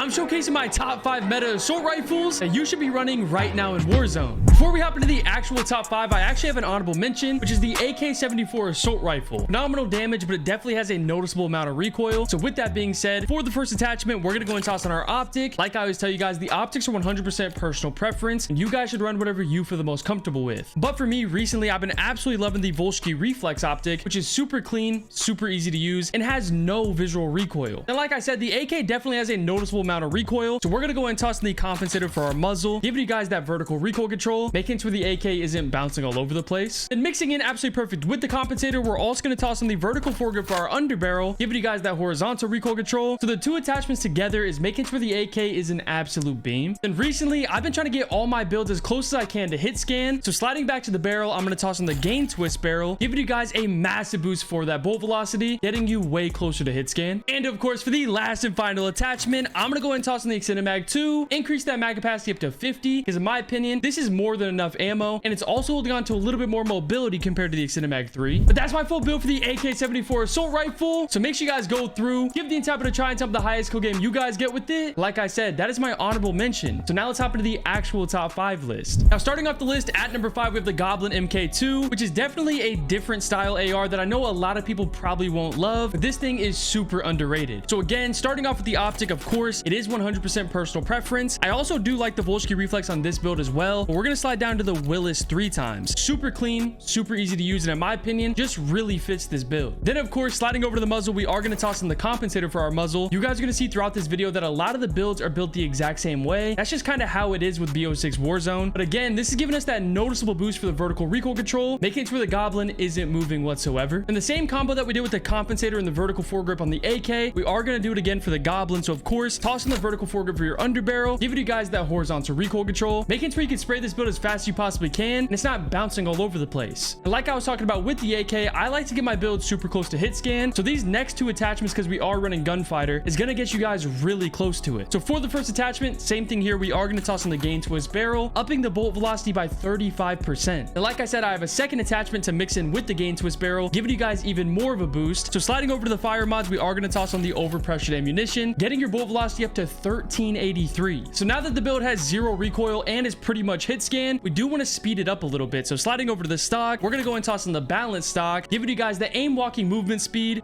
I'm showcasing my top 5 meta assault rifles that you should be running right now in Warzone. Before we hop into the actual top 5, I actually have an honorable mention, which is the AK-74 assault rifle. Phenomenal damage, but it definitely has a noticeable amount of recoil. So with that being said, for the first attachment, we're gonna go and toss on our optic. Like I always tell you guys, the optics are 100% personal preference, and you guys should run whatever you feel the most comfortable with. But for me, recently, I've been absolutely loving the Volsky Reflex optic, which is super clean, super easy to use, and has no visual recoil. And like I said, the AK definitely has a noticeable amount of recoil, so we're gonna go and toss in the compensator for our muzzle, giving you guys that vertical recoil control, making sure the AK isn't bouncing all over the place. And mixing in absolutely perfect with the compensator, we're also gonna toss in the vertical foregrip for our underbarrel, giving you guys that horizontal recoil control. So the two attachments together is making sure the AK is an absolute beam. And recently, I've been trying to get all my builds as close as I can to hit scan. So sliding back to the barrel, I'm gonna toss in the gain twist barrel, giving you guys a massive boost for that bolt velocity, getting you way closer to hit scan. And of course, for the last and final attachment, I'm gonna go ahead and toss in the extended mag 2, increase that mag capacity up to 50, because in my opinion, this is more than enough ammo, and it's also holding on to a little bit more mobility compared to the extended mag 3. But that's my full build for the AK-74 assault rifle. So make sure you guys go through, give the entire bit a try, and tell me the highest kill game you guys get with it. Like I said, that is my honorable mention. So now let's hop into the actual top 5 list. Now starting off the list at number 5, we have the Goblin MK2, which is definitely a different style AR that I know a lot of people probably won't love, but this thing is super underrated. So again, starting off with the optic, of course, it is 100% personal preference. I also do like the Volsky Reflex on this build as well, but we're gonna slide down to the Willis 3 times. Super clean, super easy to use, and in my opinion, just really fits this build. Then of course, sliding over to the muzzle, we are gonna toss in the compensator for our muzzle. You guys are gonna see throughout this video that a lot of the builds are built the exact same way. That's just kind of how it is with BO6 Warzone. But again, this is giving us that noticeable boost for the vertical recoil control, making it to where the Goblin isn't moving whatsoever. And the same combo that we did with the compensator and the vertical foregrip on the AK, we are gonna do it again for the Goblin. So of course, toss in the vertical foregrip for your underbarrel, giving you guys that horizontal recoil control, making it so you can spray this build as fast as you possibly can, and it's not bouncing all over the place. And like I was talking about with the AK, I like to get my build super close to hit scan. So these next two attachments, because we are running gunfighter, is gonna get you guys really close to it. So for the first attachment, same thing here. We are gonna toss in the gain twist barrel, upping the bolt velocity by 35%. And like I said, I have a second attachment to mix in with the gain twist barrel, giving you guys even more of a boost. So sliding over to the fire mods, we are gonna toss on the overpressured ammunition, getting your bolt velocity up to 1383. So now that the build has zero recoil and is pretty much hit scan, we do want to speed it up a little bit. So sliding over to the stock, we're gonna go and toss in the balance stock, giving you guys the aim walking movement speed,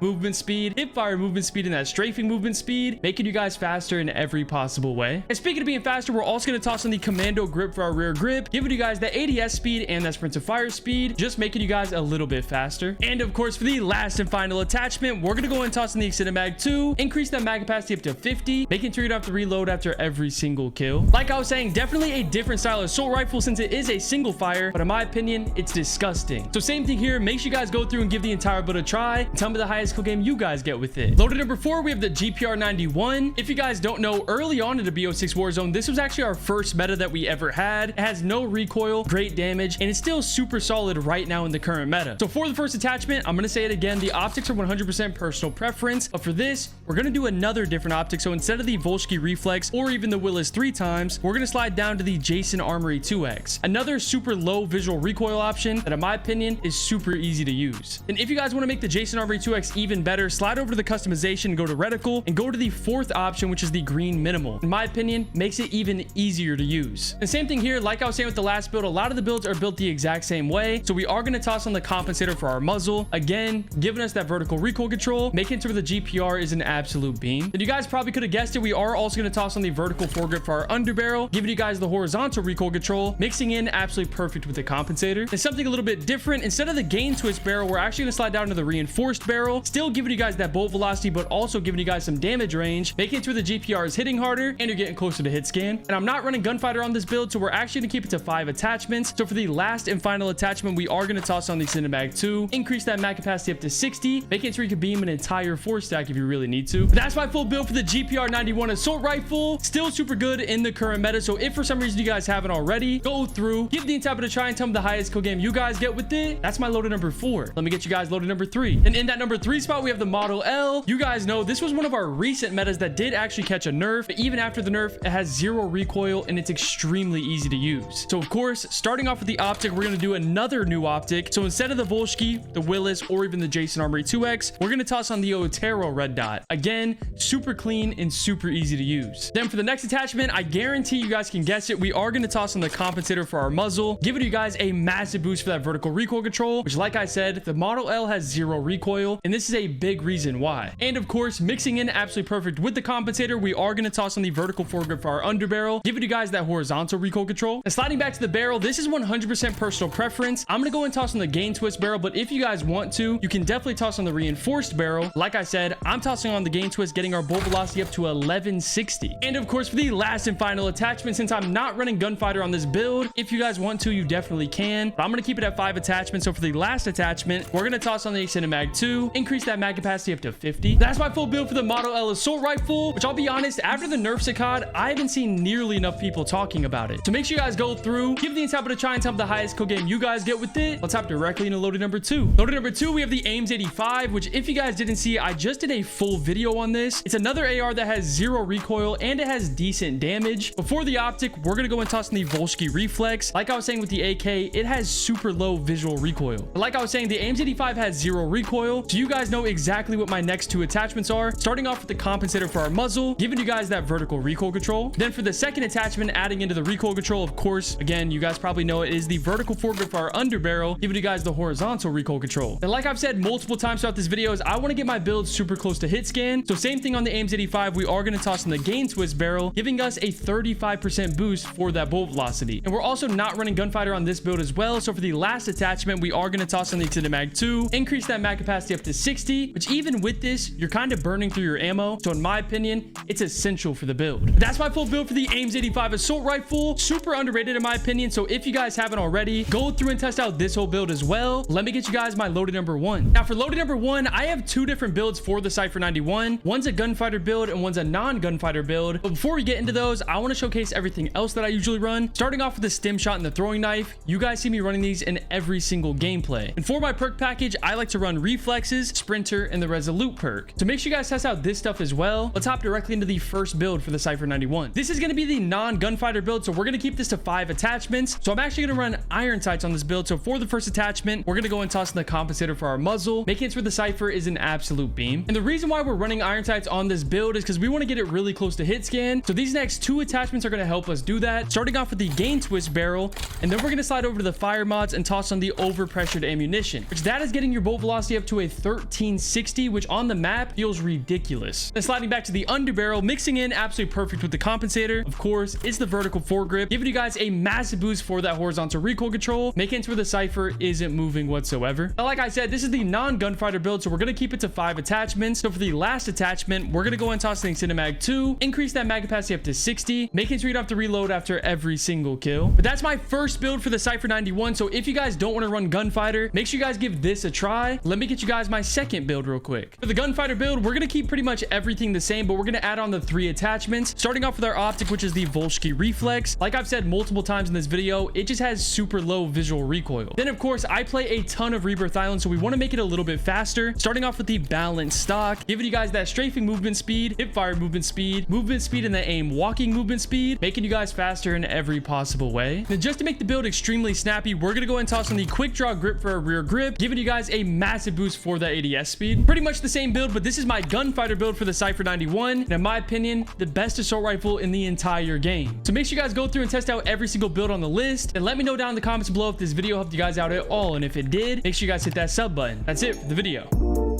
hip fire movement speed, and that strafing movement speed, making you guys faster in every possible way. And speaking of being faster, we're also gonna toss in the commando grip for our rear grip, giving you guys the ADS speed and that sprint to fire speed, just making you guys a little bit faster. And of course, for the last and final attachment, we're gonna go and toss in the extended mag 2, increase that mag capacity up to 50, making sure you don't have to reload after every single kill. Like I was saying, definitely a different style of assault rifle since it is a single fire, but in my opinion, it's disgusting. So same thing here, make sure you guys go through and give the entire build a try, and tell me the highest kill game you guys get with it. Loaded number 4, we have the GPR-91. If you guys don't know, early on in the BO6 Warzone, this was actually our first meta that we ever had. It has no recoil, great damage, and it's still super solid right now in the current meta. So for the first attachment, I'm gonna say it again, the optics are 100% personal preference, but for this, we're gonna do another different optic. So instead of the Volsky Reflex or even the Willis 3 times, we're gonna slide down to the Jason Armory 2X, another super low visual recoil option that in my opinion is super easy to use. And if you guys want to make the Jason Armory 2X even better, slide over to the customization, go to reticle, and go to the fourth option, which is the green minimal. In my opinion, makes it even easier to use. And same thing here, like I was saying with the last build, a lot of the builds are built the exact same way. So we are going to toss on the compensator for our muzzle, again giving us that vertical recoil control, making it so the GPR is an absolute beam. And you guys probably could have guessed it, we are also going to toss on the vertical foregrip for our underbarrel, giving you guys the horizontal recoil control, mixing in absolutely perfect with the compensator. And something a little bit different, instead of the gain twist barrel, we're actually going to slide down to the reinforced barrel, still giving you guys that bolt velocity, but also giving you guys some damage range, making it to where the GPR is hitting harder and you're getting closer to hit scan. And I'm not running gunfighter on this build, so we're actually going to keep it to 5 attachments. So for the last and final attachment, we are going to toss on the extended mag 2, increase that mag capacity up to 60, making it so you can beam an entire 4 stack if you really need to. But that's my full build for the GPR-91 assault rifle. Still super good in the current meta. So if for some reason you guys haven't already, go through, give the entire bit a try, and tell me the highest kill game you guys get with it. That's my loaded number 4. Let me get you guys loaded number 3. And in that number 3 spot, we have the Model L. You guys know this was one of our recent metas that did actually catch a nerf, but even after the nerf, it has zero recoil and it's extremely easy to use. So of course, starting off with the optic, we're going to do another new optic. So instead of the Volsky, the Willis, or even the Jason Armory 2X, we're going to toss on the Otero red dot. Again, super clean and super easy to use. Then for the next attachment, I guarantee you guys can guess it. We are going to toss on the compensator for our muzzle, giving you guys a massive boost for that vertical recoil control, which like I said, the Model L has 0 recoil, and this is a big reason why. And of course, mixing in absolutely perfect with the compensator, we are going to toss on the vertical foregrip for our underbarrel, giving you guys that horizontal recoil control. And sliding back to the barrel, this is 100% personal preference. I'm going to go and toss on the gain twist barrel, but if you guys want to, you can definitely toss on the reinforced barrel. Like I said, I'm tossing on the gain twist, getting our bolt velocity up to 1160. And of course, for the last and final attachment, since I'm not running gunfighter on this build, if you guys want to, you definitely can, but I'm going to keep it at 5 attachments. So for the last attachment, we're going to toss on the extended mag 2, increase that mag capacity up to 50. That's my full build for the Model L assault rifle, which I'll be honest, after the nerf Saccad, I haven't seen nearly enough people talking about it. So make sure you guys go through, give the intel a try, and tell me the highest kill game you guys get with it. Let's hop directly into loaded number 2. Loaded number 2, we have the Ames 85, which if you guys didn't see, I just did a full video on this. It's another AR that has 0 recoil and it has decent damage. Before the optic, we're going to go and toss in the Volsky reflex. Like I was saying with the AK, it has super low visual recoil. But like I was saying, the Ames 85 has 0 recoil. So you guys know exactly what my next 2 attachments are. Starting off with the compensator for our muzzle, giving you guys that vertical recoil control. Then for the second attachment, adding into the recoil control, of course, again, you guys probably know it is the vertical foregrip for our underbarrel, giving you guys the horizontal recoil control. And like I've said multiple times throughout this video, is I want to get my build super close to hit scan. So same thing on the Ames 85, we are going to toss in the gain twist barrel, giving us a 35% boost for that bolt velocity. And we're also not running gunfighter on this build as well. So for the last attachment, we are going to toss in the extended mag 2, increase that mag capacity up to 60, which even with this, you're kind of burning through your ammo. So in my opinion, it's essential for the build. That's my full build for the Ames 85 assault rifle. Super underrated in my opinion. So if you guys haven't already, go through and test out this whole build as well. Let me get you guys my loaded number 1. Now for loaded number 1, I have 2 different builds for the Cypher 91. One's a gunfighter build and one's a non-gunfighter build. But before we get into those, I want to showcase everything else that I usually run. Starting off with the stim shot and the throwing knife, you guys see me running these in every single gameplay. And for my perk package, I like to run reflexes, sprinter, and the resolute perk. So make sure you guys test out this stuff as well. Let's hop directly into the first build for the Cypher 91. This is going to be the non-gunfighter build, so we're going to keep this to 5 attachments. So I'm actually going to run iron sights on this build. So for the first attachment, we're going to go and toss in the compensator for our muzzle, making it so the Cypher is an absolute beam. And the reason why we're running iron sights on this build is because we want to get it really close to hit scan. So these next 2 attachments are going to help us do that. Starting off with the gain twist barrel, and then we're going to slide over to the fire mods and toss on the overpressured ammunition, which that is getting your bolt velocity up to a 1360, which on the map feels ridiculous. Then sliding back to the underbarrel, mixing in absolutely perfect with the compensator. Of course, it's the vertical foregrip, giving you guys a massive boost for that horizontal recoil control, making it so the Cypher isn't moving whatsoever. Now, like I said, this is the non-gunfighter build, so we're going to keep it to 5 attachments. So for the last attachment, we're going to go and toss the extended mag 2, increase that mag capacity up to 60, making sure you don't have to reload after every single kill. But that's my first build for the Cypher 91. So if you guys don't want to run gunfighter, make sure you guys give this a try. Let me get you guys my second build real quick. For the gunfighter build, we're going to keep pretty much everything the same, but we're going to add on the 3 attachments, starting off with our optic, which is the Volsky reflex. Like I've said multiple times in this video, it just has super low visual recoil. Then of course, I play a ton of Rebirth Island, so we want to make it a little bit faster, starting off with the balanced stock, giving you guys that strafing movement speed, hip fire movement speed, and the aim walking movement speed, making you guys faster in every possible way. Then just to make the build extremely snappy, we're going to go and toss on the quick draw grip for a rear grip, giving you guys a massive boost for that ADS speed. Pretty much the same build, but this is my gunfighter build for the Cypher 91, and in my opinion, the best assault rifle in the entire game. So make sure you guys go through and test out every single build on the list, and let me know down in the comments below if this video helped you guys out at all, and if it did, make sure you guys hit that sub button. That's it for the video.